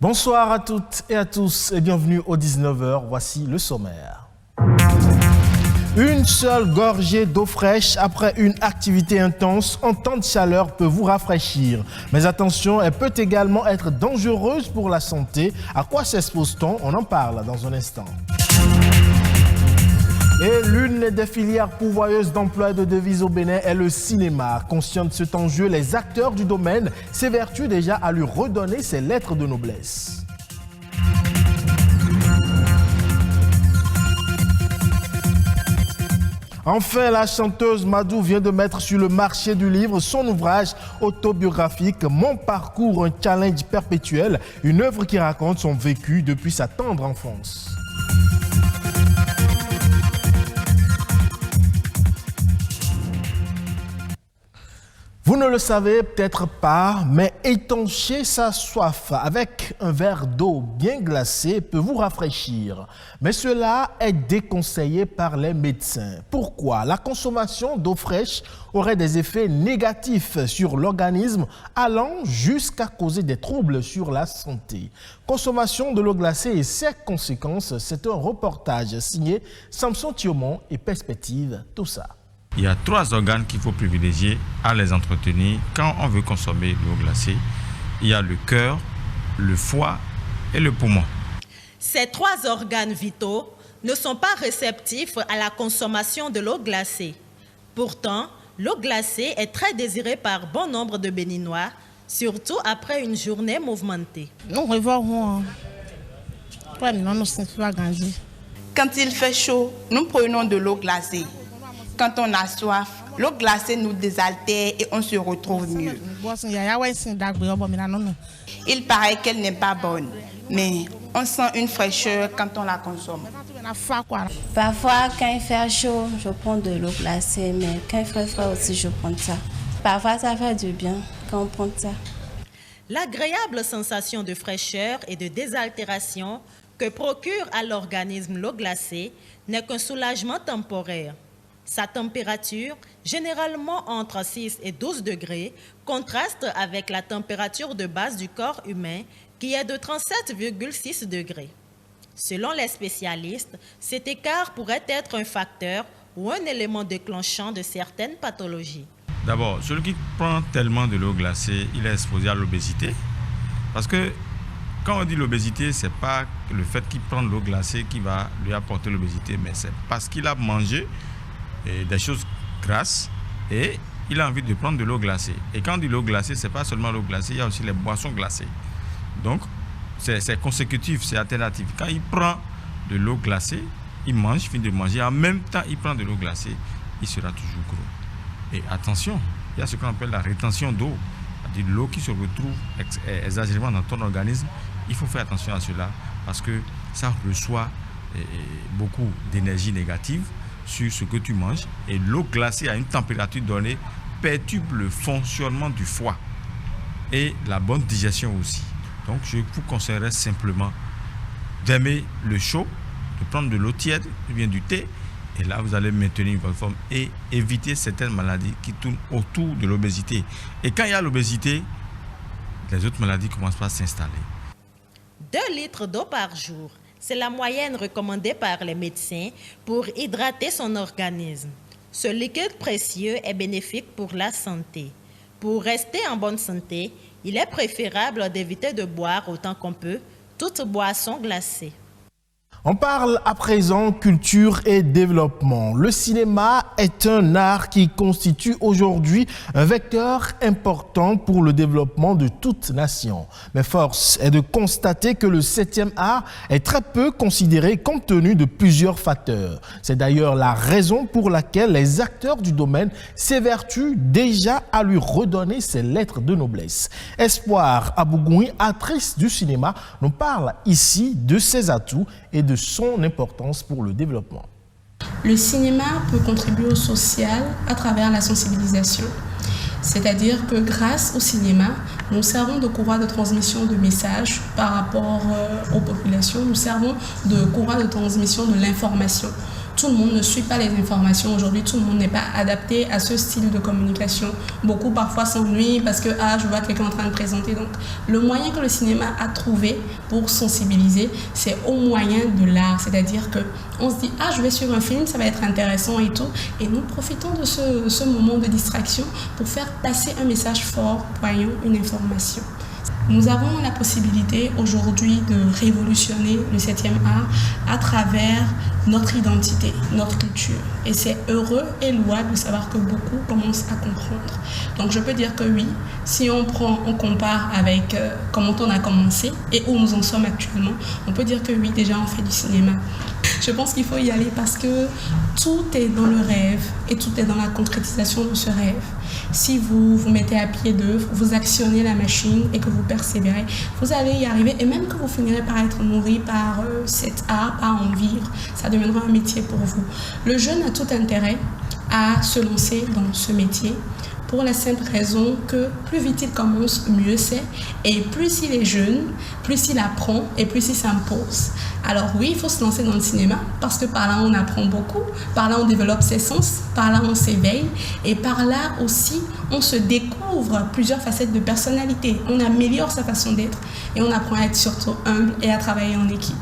Bonsoir à toutes et à tous et bienvenue aux 19h. Voici le sommaire. Une seule gorgée d'eau fraîche après une activité intense en temps de chaleur peut vous rafraîchir. Mais attention, elle peut également être dangereuse pour la santé. À quoi s'expose-t-on? On en parle dans un instant. Et l'une des filières pourvoyeuses d'emplois et de devises au Bénin est le cinéma. Conscients de cet enjeu, les acteurs du domaine s'évertuent déjà à lui redonner ses lettres de noblesse. Enfin, la chanteuse Madou vient de mettre sur le marché du livre son ouvrage autobiographique « Mon parcours, un challenge perpétuel », une œuvre qui raconte son vécu depuis sa tendre enfance. Vous ne le savez peut-être pas, mais étancher sa soif avec un verre d'eau bien glacée peut vous rafraîchir. Mais cela est déconseillé par les médecins. Pourquoi? La consommation d'eau fraîche aurait des effets négatifs sur l'organisme allant jusqu'à causer des troubles sur la santé. Consommation de l'eau glacée et ses conséquences, c'est un reportage signé Samson Thiomon et Perspective Tout ça. Il y a 3 organes qu'il faut privilégier à les entretenir quand on veut consommer l'eau glacée. Il y a le cœur, le foie et le poumon. Ces 3 organes vitaux ne sont pas réceptifs à la consommation de l'eau glacée. Pourtant, l'eau glacée est très désirée par bon nombre de Béninois, surtout après une journée mouvementée. Quand il fait chaud, nous prenons de l'eau glacée. Quand on a soif, l'eau glacée nous désaltère et on se retrouve mieux. Il paraît qu'elle n'est pas bonne, mais on sent une fraîcheur quand on la consomme. Parfois, quand il fait chaud, je prends de l'eau glacée, mais quand il fait froid aussi, je prends ça. Parfois, ça fait du bien quand on prend ça. L'agréable sensation de fraîcheur et de désaltération que procure à l'organisme l'eau glacée n'est qu'un soulagement temporaire. Sa température, généralement entre 6 et 12 degrés, contraste avec la température de base du corps humain qui est de 37,6 degrés. Selon les spécialistes, cet écart pourrait être un facteur ou un élément déclenchant de certaines pathologies. D'abord, celui qui prend tellement de l'eau glacée, il est exposé à l'obésité. Parce que quand on dit l'obésité, ce n'est pas le fait qu'il prend de l'eau glacée qui va lui apporter l'obésité, mais c'est parce qu'il a mangé des choses grasses et il a envie de prendre de l'eau glacée. Et quand on dit l'eau glacée, ce n'est pas seulement l'eau glacée, il y a aussi les boissons glacées. Donc, c'est consécutif, c'est alternatif. Quand il prend de l'eau glacée, il mange, il finit de manger, en même temps il prend de l'eau glacée, il sera toujours gros. Et attention, il y a ce qu'on appelle la rétention d'eau, c'est-à-dire l'eau qui se retrouve exagérément dans ton organisme. Il faut faire attention à cela parce que ça reçoit beaucoup d'énergie négative sur ce que tu manges, et l'eau glacée à une température donnée perturbe le fonctionnement du foie et la bonne digestion aussi. Donc je vous conseillerais simplement d'aimer le chaud, de prendre de l'eau tiède ou bien du thé, et là vous allez maintenir une bonne forme et éviter certaines maladies qui tournent autour de l'obésité. Et quand il y a l'obésité, les autres maladies commencent à s'installer. 2 litres d'eau par jour. C'est la moyenne recommandée par les médecins pour hydrater son organisme. Ce liquide précieux est bénéfique pour la santé. Pour rester en bonne santé, il est préférable d'éviter de boire autant qu'on peut toute boisson glacée. On parle à présent culture et développement. Le cinéma est un art qui constitue aujourd'hui un vecteur important pour le développement de toute nation. Mais force est de constater que le 7e art est très peu considéré compte tenu de plusieurs facteurs. C'est d'ailleurs la raison pour laquelle les acteurs du domaine s'évertuent déjà à lui redonner ses lettres de noblesse. Espoir Abougoui, actrice du cinéma, nous parle ici de ses atouts et de son importance pour le développement. Le cinéma peut contribuer au social à travers la sensibilisation. C'est-à-dire que grâce au cinéma, nous servons de courroie de transmission de messages par rapport aux populations. Nous servons de courroie de transmission de l'information. Tout tout le monde ne suit pas les informations. Aujourd'hui, tout le monde n'est pas adapté à ce style de communication. Beaucoup parfois s'ennuient parce que je vois quelqu'un en train de présenter. Donc, le moyen que le cinéma a trouvé pour sensibiliser, c'est au moyen de l'art. C'est-à-dire qu'on se dit, je vais suivre un film, ça va être intéressant et tout. Et nous profitons de ce moment de distraction pour faire passer un message fort, poignant, une information. Nous avons la possibilité aujourd'hui de révolutionner le 7e art à travers notre identité, notre culture. Et c'est heureux et louable de savoir que beaucoup commencent à comprendre. Donc je peux dire que oui, si on compare avec comment on a commencé et où nous en sommes actuellement, on peut dire que oui, déjà on fait du cinéma. Je pense qu'il faut y aller parce que tout est dans le rêve et tout est dans la concrétisation de ce rêve. Si vous vous mettez à pied d'œuvre, vous actionnez la machine et que vous persévérez, vous allez y arriver et même que vous finirez par être nourri par cet art, par en vivre, ça deviendra un métier pour vous. Le jeune a tout intérêt à se lancer dans ce métier pour la simple raison que plus vite il commence, mieux c'est. Et plus il est jeune, plus il apprend et plus il s'impose. Alors oui, il faut se lancer dans le cinéma parce que par là on apprend beaucoup, par là on développe ses sens, par là on s'éveille et par là aussi on se découvre plusieurs facettes de personnalité. On améliore sa façon d'être et on apprend à être surtout humble et à travailler en équipe.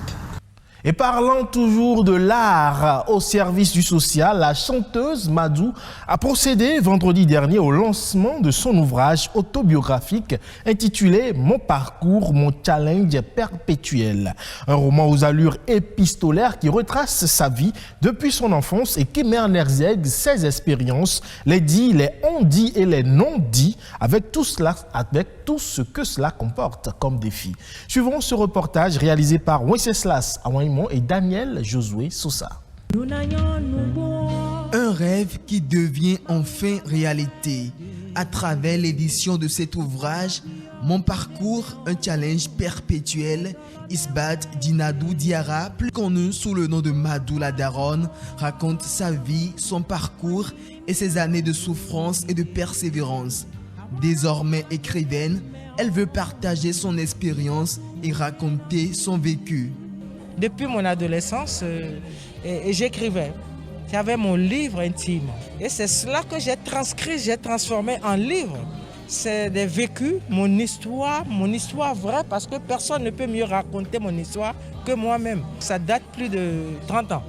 Et parlant toujours de l'art au service du social, la chanteuse Madou a procédé vendredi dernier au lancement de son ouvrage autobiographique intitulé « Mon parcours, mon challenge perpétuel ». Un roman aux allures épistolaires qui retrace sa vie depuis son enfance et qui met en exergue ses expériences, les dits, les on-dits et les non-dits, avec tout ce que cela comporte comme défi. Suivons ce reportage réalisé par Wenceslas Awaimon et Daniel Josué Sousa. Un rêve qui devient enfin réalité. À travers l'édition de cet ouvrage, Mon parcours, un challenge perpétuel, Isbat Dinadou Diarra, plus connu sous le nom de Madou la Daronne, raconte sa vie, son parcours et ses années de souffrance et de persévérance. Désormais écrivaine, elle veut partager son expérience et raconter son vécu. Depuis mon adolescence, j'écrivais. J'avais mon livre intime. Et c'est cela que j'ai transcrit, j'ai transformé en livre. C'est des vécus, mon histoire vraie, parce que personne ne peut mieux raconter mon histoire que moi-même. Ça date plus de 30 ans.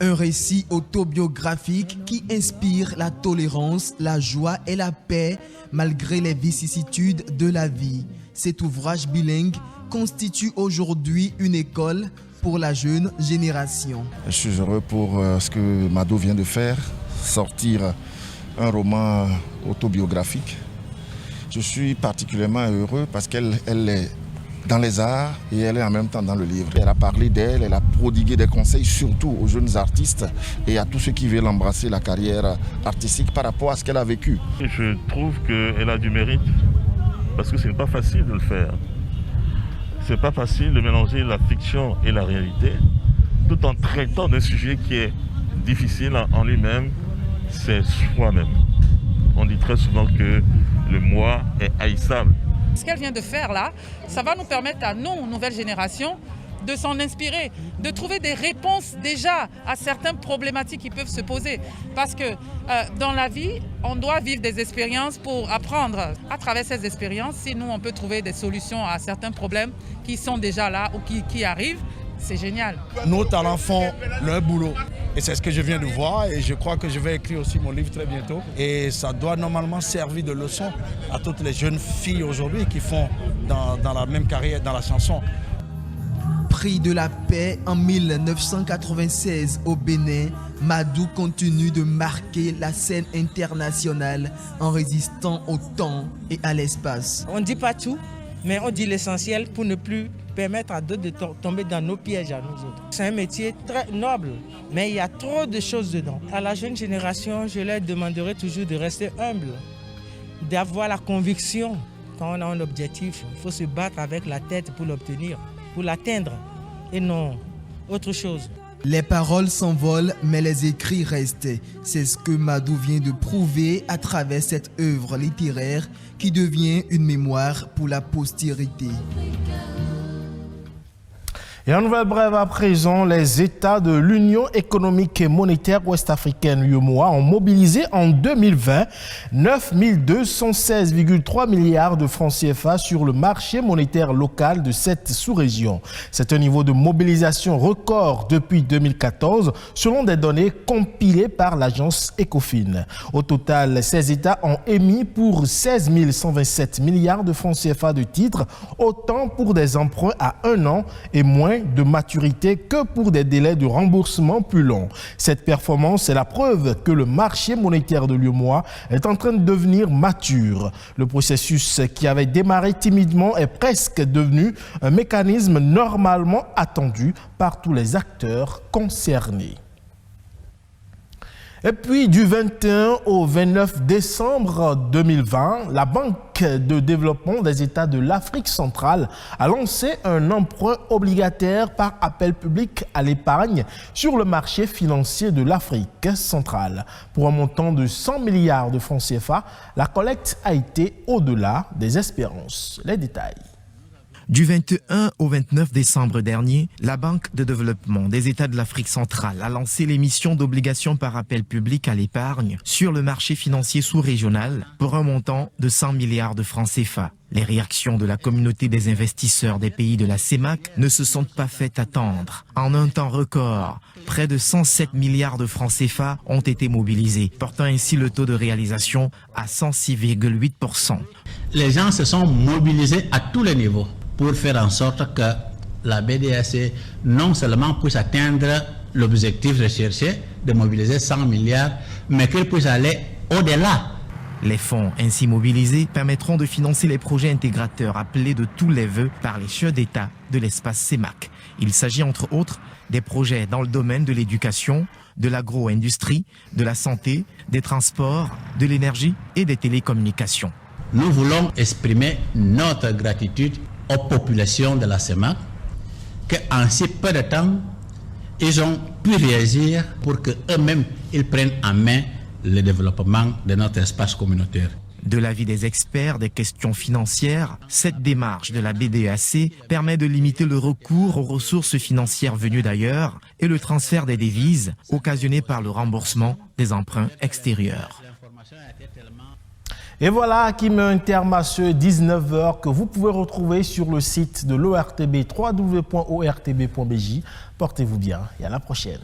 Un récit autobiographique qui inspire la tolérance, la joie et la paix malgré les vicissitudes de la vie. Cet ouvrage bilingue constitue aujourd'hui une école pour la jeune génération. Je suis heureux pour ce que Madou vient de faire, sortir un roman autobiographique. Je suis particulièrement heureux parce qu'elle est dans les arts et elle est en même temps dans le livre. Elle a parlé d'elle, elle a prodigué des conseils surtout aux jeunes artistes et à tous ceux qui veulent embrasser la carrière artistique par rapport à ce qu'elle a vécu. Je trouve qu'elle a du mérite parce que ce n'est pas facile de le faire. C'est pas facile de mélanger la fiction et la réalité tout en traitant d'un sujet qui est difficile en lui-même, c'est soi-même. On dit très souvent que le moi est haïssable. Ce qu'elle vient de faire là, ça va nous permettre à nous, nouvelle génération, de s'en inspirer, de trouver des réponses déjà à certaines problématiques qui peuvent se poser. Parce que dans la vie, on doit vivre des expériences pour apprendre. À travers ces expériences, si nous, on peut trouver des solutions à certains problèmes qui sont déjà là ou qui arrivent, c'est génial. Nos talents font leur boulot. Et c'est ce que je viens de voir et je crois que je vais écrire aussi mon livre très bientôt. Et ça doit normalement servir de leçon à toutes les jeunes filles aujourd'hui qui font dans la même carrière, dans la chanson. Prix de la paix en 1996 au Bénin, Madou continue de marquer la scène internationale en résistant au temps et à l'espace. On ne dit pas tout, mais on dit l'essentiel pour ne plus permettre à d'autres de tomber dans nos pièges à nous autres. C'est un métier très noble, mais il y a trop de choses dedans. À la jeune génération, je leur demanderai toujours de rester humble, d'avoir la conviction. Quand on a un objectif, il faut se battre avec la tête pour l'obtenir, pour l'atteindre, et non autre chose. Les paroles s'envolent, mais les écrits restent. C'est ce que Madou vient de prouver à travers cette œuvre littéraire qui devient une mémoire pour la postérité. Et en nouvelle brève à présent, les États de l'Union économique et monétaire ouest-africaine (UEMOA) ont mobilisé en 2020 9 216,3 milliards de francs CFA sur le marché monétaire local de cette sous-région. C'est un niveau de mobilisation record depuis 2014 selon des données compilées par l'agence Ecofin. Au total, ces États ont émis pour 16 127 milliards de francs CFA de titres, autant pour des emprunts à 1 an et moins de maturité que pour des délais de remboursement plus longs. Cette performance est la preuve que le marché monétaire de l'UEMOA est en train de devenir mature. Le processus qui avait démarré timidement est presque devenu un mécanisme normalement attendu par tous les acteurs concernés. Et puis, du 21 au 29 décembre 2020, la Banque de développement des États de l'Afrique centrale a lancé un emprunt obligataire par appel public à l'épargne sur le marché financier de l'Afrique centrale. Pour un montant de 100 milliards de francs CFA, la collecte a été au-delà des espérances. Les détails. Du 21 au 29 décembre dernier, la Banque de développement des États de l'Afrique centrale a lancé l'émission d'obligations par appel public à l'épargne sur le marché financier sous-régional pour un montant de 100 milliards de francs CFA. Les réactions de la communauté des investisseurs des pays de la CEMAC ne se sont pas fait attendre. En un temps record, près de 107 milliards de francs CFA ont été mobilisés, portant ainsi le taux de réalisation à 106,8%. Les gens se sont mobilisés à tous les niveaux pour faire en sorte que la BDAC non seulement puisse atteindre l'objectif recherché de mobiliser 100 milliards, mais qu'elle puisse aller au-delà. Les fonds ainsi mobilisés permettront de financer les projets intégrateurs appelés de tous les vœux par les chefs d'État de l'espace CEMAC. Il s'agit entre autres des projets dans le domaine de l'éducation, de l'agro-industrie, de la santé, des transports, de l'énergie et des télécommunications. Nous voulons exprimer notre gratitude aux populations de la CEMAC qu'en si peu de temps, ils ont pu réagir pour qu'eux-mêmes ils prennent en main le développement de notre espace communautaire. De l'avis des experts des questions financières, cette démarche de la BDAC permet de limiter le recours aux ressources financières venues d'ailleurs et le transfert des devises occasionné par le remboursement des emprunts extérieurs. Et voilà qui met un terme à ce 19h que vous pouvez retrouver sur le site de l'ORTB, www.ortb.bj. Portez-vous bien et à la prochaine.